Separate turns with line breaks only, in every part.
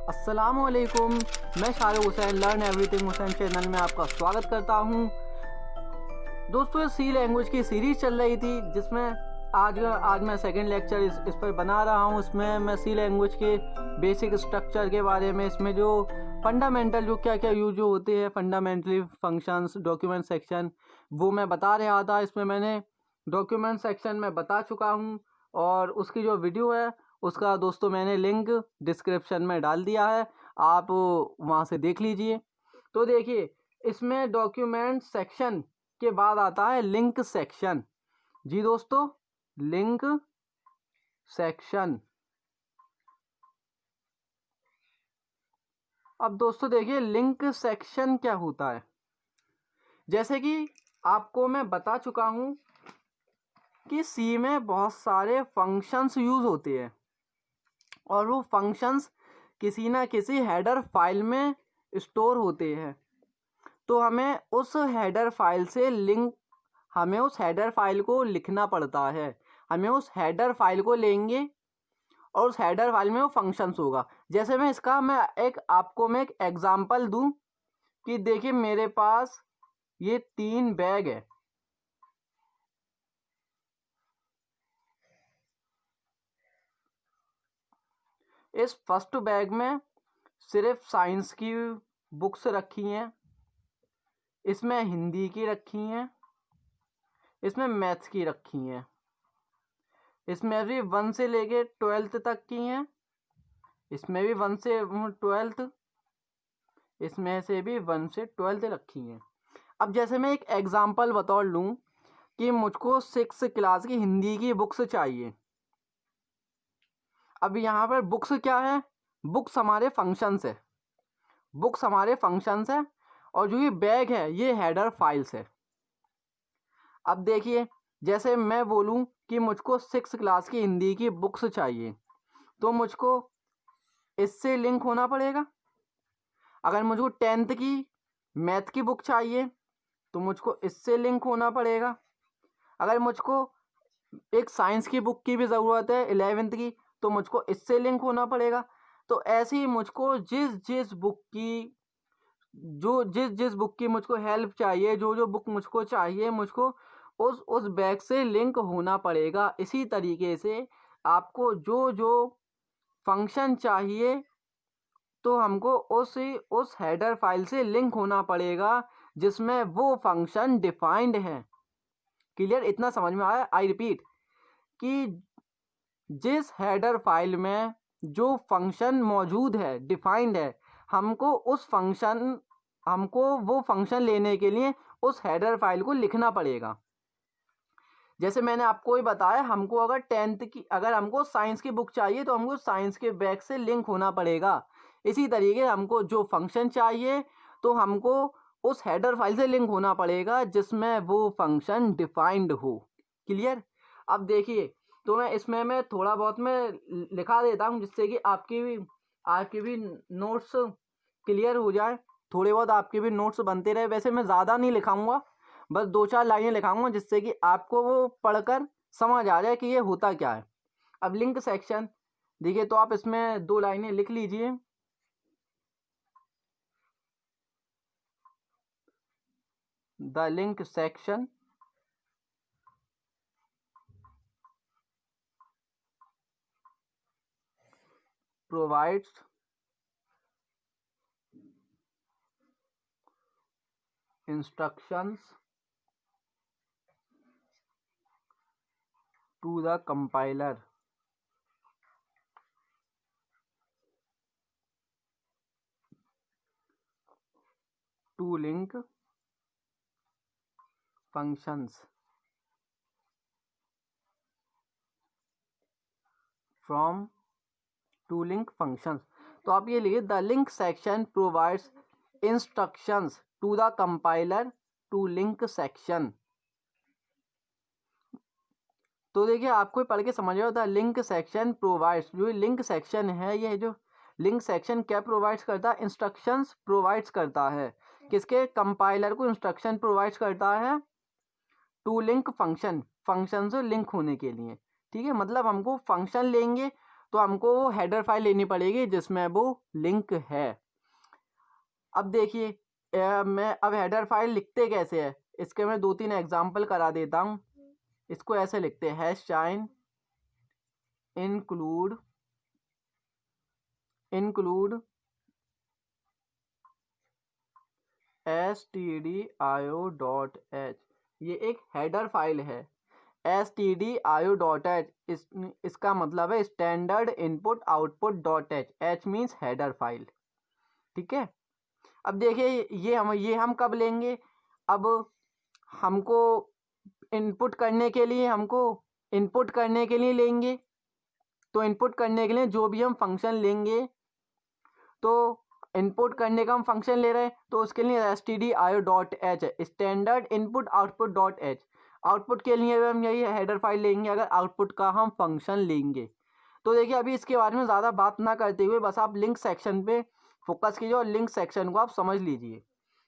अस्सलामुअलैकुम, मैं Shahrukh Hussain learn everything Hussain channel में आपका स्वागत करता हूं। दोस्तों, सी लैंग्वेज की सीरीज़ चल रही थी जिसमें आज मैं सेकंड लेक्चर इस पर बना रहा हूं। इसमें मैं सी लैंग्वेज के बेसिक स्ट्रक्चर के बारे में, इसमें जो फंडामेंटल जो क्या क्या यूज होते हैं, फंडामेंटली फंक्शंस, डॉक्यूमेंट सेक्शन, वो मैं बता रहा था। इसमें मैंने डॉक्यूमेंट सेक्शन में बता चुका हूँ और उसकी जो वीडियो है उसका दोस्तों मैंने लिंक डिस्क्रिप्शन में डाल दिया है, आप वहाँ से देख लीजिए। तो देखिए, इसमें डॉक्यूमेंट सेक्शन के बाद आता है लिंक सेक्शन। जी दोस्तों, लिंक सेक्शन। अब दोस्तों देखिए, लिंक सेक्शन क्या होता है। जैसे कि आपको मैं बता चुका हूँ कि सी में बहुत सारे फंक्शंस यूज होते हैं और वो फंक्शंस किसी ना किसी हेडर फाइल में स्टोर होते हैं। तो हमें उस हेडर फाइल से हमें उस हेडर फाइल को लिखना पड़ता है। हमें उस हेडर फाइल को लेंगे और उस हेडर फाइल में वो फंक्शंस होगा। जैसे मैं आपको एक एग्जांपल दूं कि देखिए, मेरे पास ये 3 बैग है। इस फर्स्ट बैग में सिर्फ साइंस की बुक्स रखी हैं, इसमें हिंदी की रखी हैं, इसमें मैथ्स की रखी हैं, इसमें भी 1 से लेके 12th तक की हैं, इसमें भी 1 से 12th, इसमें से भी 1 से 12th रखी हैं। अब जैसे मैं एक एग्जांपल बतौर लूँ कि मुझको 6 क्लास की हिंदी की बुक्स चाहिए। अब यहाँ पर बुक्स क्या है? बुक्स हमारे फंक्शंस है, बुक्स हमारे फंक्शंस है और जो ये बैग है ये हेडर फाइल्स है। अब देखिए, जैसे मैं बोलूं कि मुझको 6 क्लास की हिंदी की बुक्स चाहिए, तो मुझको इससे लिंक होना पड़ेगा। अगर मुझको 10th की मैथ की बुक चाहिए तो मुझको इससे लिंक होना पड़ेगा। अगर मुझको एक साइंस की बुक की भी ज़रूरत है 11th की, तो मुझको इससे लिंक होना पड़ेगा। तो ऐसे ही मुझको जिस जिस बुक की मुझको हेल्प चाहिए, जो बुक मुझको चाहिए, मुझको उस बैग से लिंक होना पड़ेगा। इसी तरीके से आपको जो फंक्शन चाहिए तो हमको उस हेडर फाइल से लिंक होना पड़ेगा जिसमें वो फंक्शन डिफाइंड है। क्लियर? इतना समझ में आया? आई रिपीट कि जिस हेडर फाइल में जो फंक्शन मौजूद है, डिफाइंड है, हमको वो फंक्शन लेने के लिए उस हेडर फाइल को लिखना पड़ेगा। जैसे मैंने आपको ही बताया, अगर हमको साइंस की बुक चाहिए तो हमको साइंस के बैग से लिंक होना पड़ेगा। इसी तरीके हमको जो फंक्शन चाहिए तो हमको उस हेडर फाइल से लिंक होना पड़ेगा जिसमें वो फंक्शन डिफाइंड हो। क्लियर? अब देखिए, तो मैं थोड़ा बहुत मैं लिखा देता हूँ जिससे कि आपकी भी नोट्स क्लियर हो जाए, थोड़े बहुत आपके भी नोट्स बनते रहे। वैसे मैं ज़्यादा नहीं लिखाऊंगा, बस 2-4 लाइनें लिखाऊंगा जिससे कि आपको वो पढ़कर समझ आ जाए कि ये होता क्या है। अब लिंक सेक्शन देखिए, तो आप इसमें 2 लाइनें लिख लीजिए। The link section provides instructions to the compiler to link functions from to link functions। तो आप ये लिखिए, the link section provides instructions to the compiler to link section. तो देखिए, आपको पढ़ के समझ रहे हो, द लिंक सेक्शन प्रोवाइड्स, जो लिंक सेक्शन है, ये जो लिंक सेक्शन क्या प्रोवाइड्स करता है? इंस्ट्रक्शंस प्रोवाइड्स करता है। किसके? कंपाइलर को इंस्ट्रक्शन प्रोवाइड्स करता है टू लिंक फंक्शन से लिंक होने के लिए। ठीक है, मतलब हमको फंक्शन लेंगे तो हमको वो हेडर फाइल लेनी पड़ेगी जिसमें वो लिंक है। अब देखिए मैं अब हेडर फाइल लिखते कैसे है, इसके मैं 2-3 एग्जांपल करा देता हूँ। इसको ऐसे लिखते हैं साइन इंक्लूड stdio.h, ये एक हेडर फाइल है। stdio.h इसका मतलब है standard input output dot h means header file. ठीक है, अब देखिए ये हम कब लेंगे, अब हमको इनपुट करने के लिए लेंगे। तो इनपुट करने के लिए जो भी हम फंक्शन लेंगे, तो इनपुट करने का हम फंक्शन ले रहे हैं तो उसके लिए stdio.h है, standard input output dot h। Output के लिए हम यही हेडर फाइल लेंगे अगर आउटपुट का हम फंक्शन लेंगे। तो देखिए अभी इसके बारे में ज़्यादा बात ना करते हुए बस आप लिंक सेक्शन पे फोकस कीजिए और लिंक सेक्शन को आप समझ लीजिए।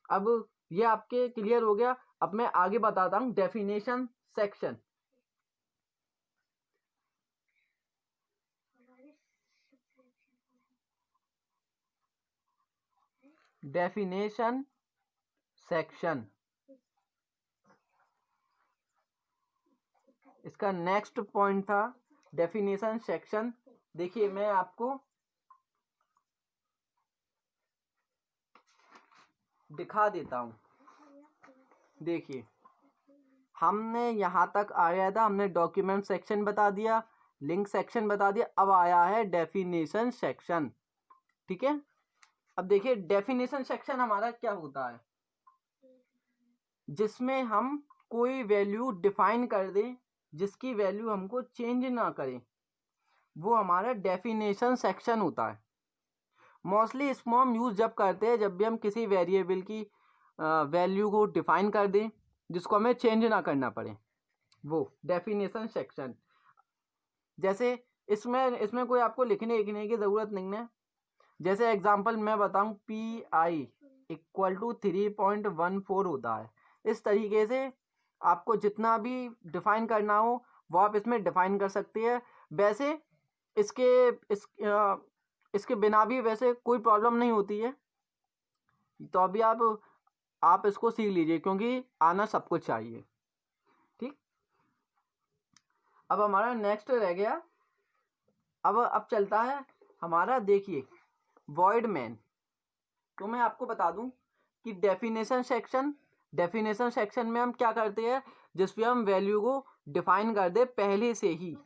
अब ये आपके क्लियर हो गया। अब मैं आगे बताता हूँ डेफिनेशन सेक्शन। डेफिनेशन सेक्शन इसका नेक्स्ट पॉइंट था डेफिनेशन सेक्शन। देखिए मैं आपको दिखा देता हूँ। देखिए हमने यहाँ तक आया था, हमने डॉक्यूमेंट सेक्शन बता दिया, लिंक सेक्शन बता दिया, अब आया है डेफिनेशन सेक्शन। ठीक है, अब देखिए डेफिनेशन सेक्शन हमारा क्या होता है, जिसमें हम कोई वैल्यू डिफाइन कर दें जिसकी वैल्यू हमको चेंज ना करें, वो हमारा डेफिनेशन सेक्शन होता है। मोस्टली इसको हम यूज़ जब करते हैं जब भी हम किसी वेरिएबल की वैल्यू को डिफाइन कर दें जिसको हमें चेंज ना करना पड़े, वो डेफिनेशन सेक्शन। जैसे इसमें कोई आपको लिखने की ज़रूरत नहीं है। जैसे एग्जांपल मैं बताऊं PI = 3.14 होता है। इस तरीके से आपको जितना भी डिफाइन करना हो वो आप इसमें डिफाइन कर सकते हैं। वैसे इसके बिना भी वैसे कोई प्रॉब्लम नहीं होती है, तो अभी आप इसको सीख लीजिए क्योंकि आना सबको चाहिए। ठीक, अब हमारा नेक्स्ट रह गया। अब चलता है हमारा, देखिए वॉइड मैन। तो मैं आपको बता दूं कि डेफिनेशन सेक्शन में हम क्या करते हैं, जिसपे हम वैल्यू को डिफाइन कर दे पहले से ही,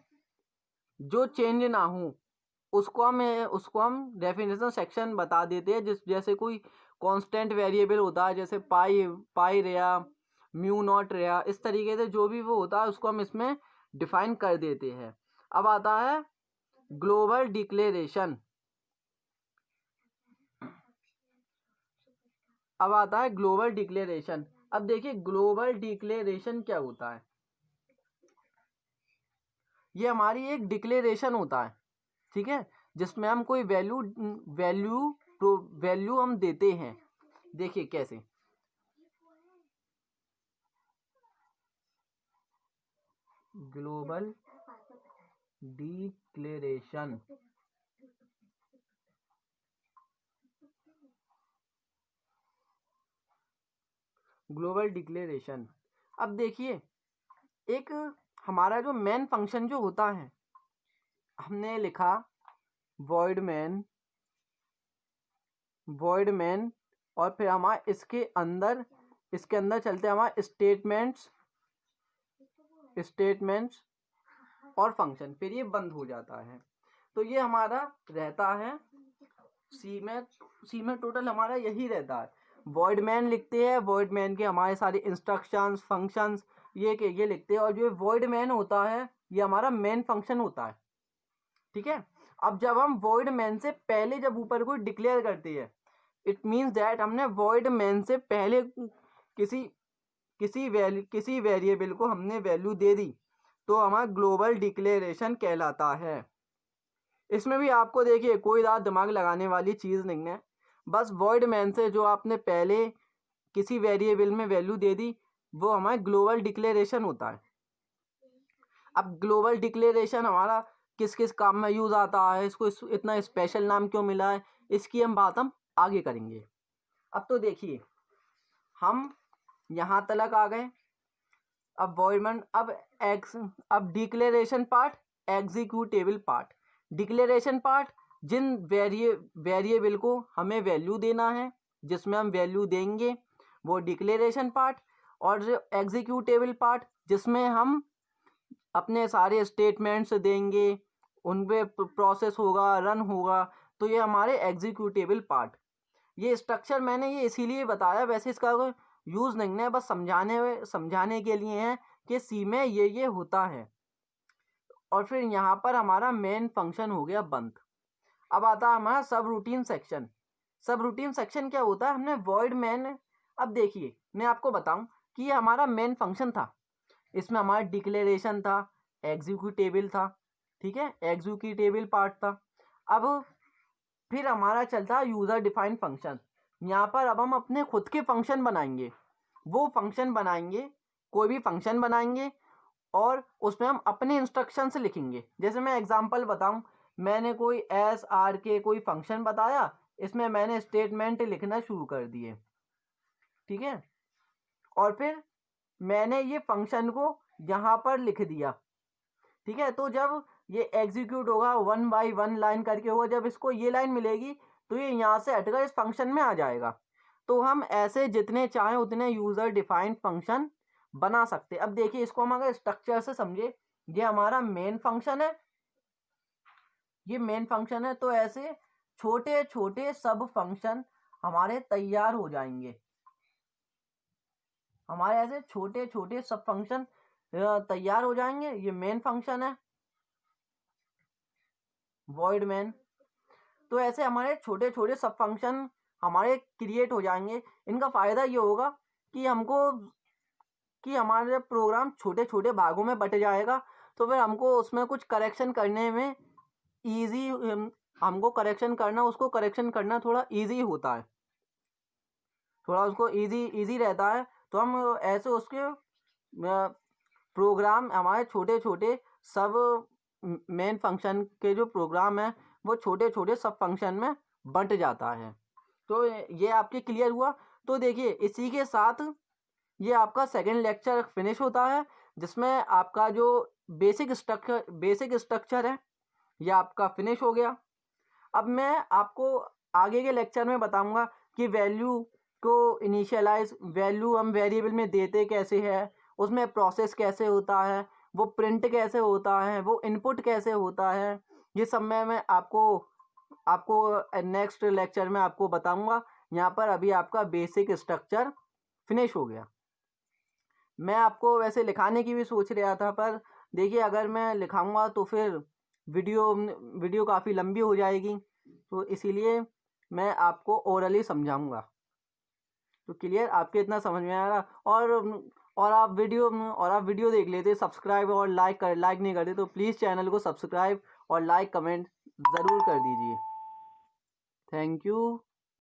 जो चेंज ना हो उसको हम डेफिनेशन सेक्शन बता देते हैं। जैसे कोई कांस्टेंट वेरिएबल होता है, जैसे पाई रहा, म्यू नॉट रहा, इस तरीके से जो भी वो होता है उसको हम इसमें डिफाइन कर देते हैं। अब आता है ग्लोबल डिक्लेरेशन। अब देखिए ग्लोबल डिक्लेरेशन क्या होता है। ये हमारी एक डिक्लेरेशन होता है, ठीक है, जिसमें हम कोई वैल्यू हम देते हैं। देखिए कैसे, ग्लोबल डिक्लेरेशन अब देखिए एक हमारा जो मेन फंक्शन जो होता है, हमने लिखा वॉइड मैन और फिर हमारे इसके अंदर चलते हैं हमारे स्टेटमेंट्स और फंक्शन, फिर ये बंद हो जाता है। तो ये हमारा रहता है सी में टोटल हमारा यही रहता है। वॉइड मैन लिखते हैं, वॉइड मैन के हमारे सारे इंस्ट्रक्शंस फंक्शंस ये लिखते हैं, और जो वॉइड मैन होता है ये हमारा मेन फंक्शन होता है। ठीक है, अब जब हम वॉइड मैन से पहले जब ऊपर कोई डिक्लेयर करते हैं, इट मीन्स दैट हमने वॉइड मैन से पहले किसी वेरिएबल को हमने वैल्यू दे दी, तो हमारा ग्लोबल डिक्लेरेशन कहलाता है। इसमें भी आपको देखिए कोई ज़्यादा दिमाग लगाने वाली चीज़ नहीं है, बस वॉइड मैन से जो आपने पहले किसी वेरिएबल में वैल्यू दे दी वो हमारा ग्लोबल डिक्लेरेशन होता है। अब ग्लोबल डिक्लेरेशन हमारा किस किस काम में यूज़ आता है, इसको इतना स्पेशल नाम क्यों मिला है, इसकी हम बात आगे करेंगे। अब तो देखिए हम यहाँ तक आ गए। अब वॉइडमेंट, अब declaration part, executable part. Declaration part, जिन वेरिएबल को हमें वैल्यू देना है, जिसमें हम वैल्यू देंगे, वो डिक्लेरेशन पार्ट। और जो एग्जीक्यूटेबल पार्ट, जिसमें हम अपने सारे स्टेटमेंट्स देंगे, उन पे प्रोसेस होगा, रन होगा, तो ये हमारे एग्जीक्यूटेबल पार्ट। ये स्ट्रक्चर मैंने ये इसीलिए बताया, वैसे इसका कोई यूज़ नहीं है, बस समझाने के लिए है कि सी में ये होता है। और फिर यहाँ पर हमारा मेन फंक्शन हो गया बंद। अब आता है हमारा सब रूटीन सेक्शन। सब रूटीन सेक्शन क्या होता है, हमने वॉइड मेन। अब देखिए मैं आपको बताऊं कि ये हमारा मेन फंक्शन था, इसमें हमारा डिक्लेरेशन था, एग्जीक्यूटेबल था, ठीक है, एग्जीक्यूटेबल पार्ट था। अब फिर हमारा चलता है यूज़र डिफाइंड फंक्शन। यहाँ पर अब हम अपने खुद के फंक्शन बनाएंगे। वो फंक्शन बनाएंगे, कोई भी फंक्शन बनाएंगे और उसमें हम अपने इंस्ट्रक्शंस लिखेंगे। जैसे मैं एग्जांपल बताऊं, मैंने कोई SRK कोई फंक्शन बताया, इसमें मैंने स्टेटमेंट लिखना शुरू कर दिए, ठीक है, और फिर मैंने ये फंक्शन को यहाँ पर लिख दिया, ठीक है। तो जब ये एग्जीक्यूट होगा 1 बाई 1 लाइन करके होगा, जब इसको ये लाइन मिलेगी तो ये यहाँ से हटकर इस फंक्शन में आ जाएगा। तो हम ऐसे जितने चाहें उतने यूज़र डिफाइंड फंक्शन बना सकते हैं। अब देखिए इसको हम अगर स्ट्रक्चर से समझे, ये हमारा मेन फंक्शन है, ये मेन फंक्शन है, तो ऐसे छोटे छोटे सब फंक्शन हमारे तैयार हो जाएंगे। हमारे ऐसे छोटे छोटे सब फंक्शन तैयार हो जाएंगे। ये मेन फंक्शन है वॉइड मेन। तो ऐसे हमारे छोटे छोटे सब फंक्शन हमारे क्रिएट हो जाएंगे। इनका फ़ायदा ये होगा कि हमारे प्रोग्राम छोटे छोटे भागों में बट जाएगा, तो फिर हमको उसमें कुछ करेक्शन करने में ईजी, हमको उसको करेक्शन करना थोड़ा ईजी होता है, थोड़ा उसको ईजी रहता है। तो हम ऐसे उसके प्रोग्राम हमारे छोटे छोटे सब मेन फंक्शन के जो प्रोग्राम है वो छोटे छोटे सब फंक्शन में बंट जाता है। तो ये आपके क्लियर हुआ। तो देखिए इसी के साथ ये आपका सेकंड लेक्चर फिनिश होता है, जिसमें आपका जो बेसिक स्ट्रक्चर है ये आपका फिनिश हो गया। अब मैं आपको आगे के लेक्चर में बताऊंगा कि वैल्यू को इनिशियलाइज, वैल्यू हम वेरिएबल में देते कैसे है, उसमें प्रोसेस कैसे होता है, वो प्रिंट कैसे होता है, वो इनपुट कैसे होता है, ये सब मैं आपको नेक्स्ट लेक्चर में आपको बताऊंगा। यहाँ पर अभी आपका बेसिक स्ट्रक्चर फिनिश हो गया। मैं आपको वैसे लिखाने की भी सोच रहा था, पर देखिए अगर मैं लिखाऊंगा तो फिर वीडियो काफ़ी लंबी हो जाएगी, तो इसीलिए मैं आपको ओरली समझाऊंगा। तो क्लियर, आपके इतना समझ में आ रहा? और आप वीडियो देख लेते, सब्सक्राइब और लाइक नहीं करते तो प्लीज़ चैनल को सब्सक्राइब और लाइक कमेंट ज़रूर कर दीजिए। Thank you.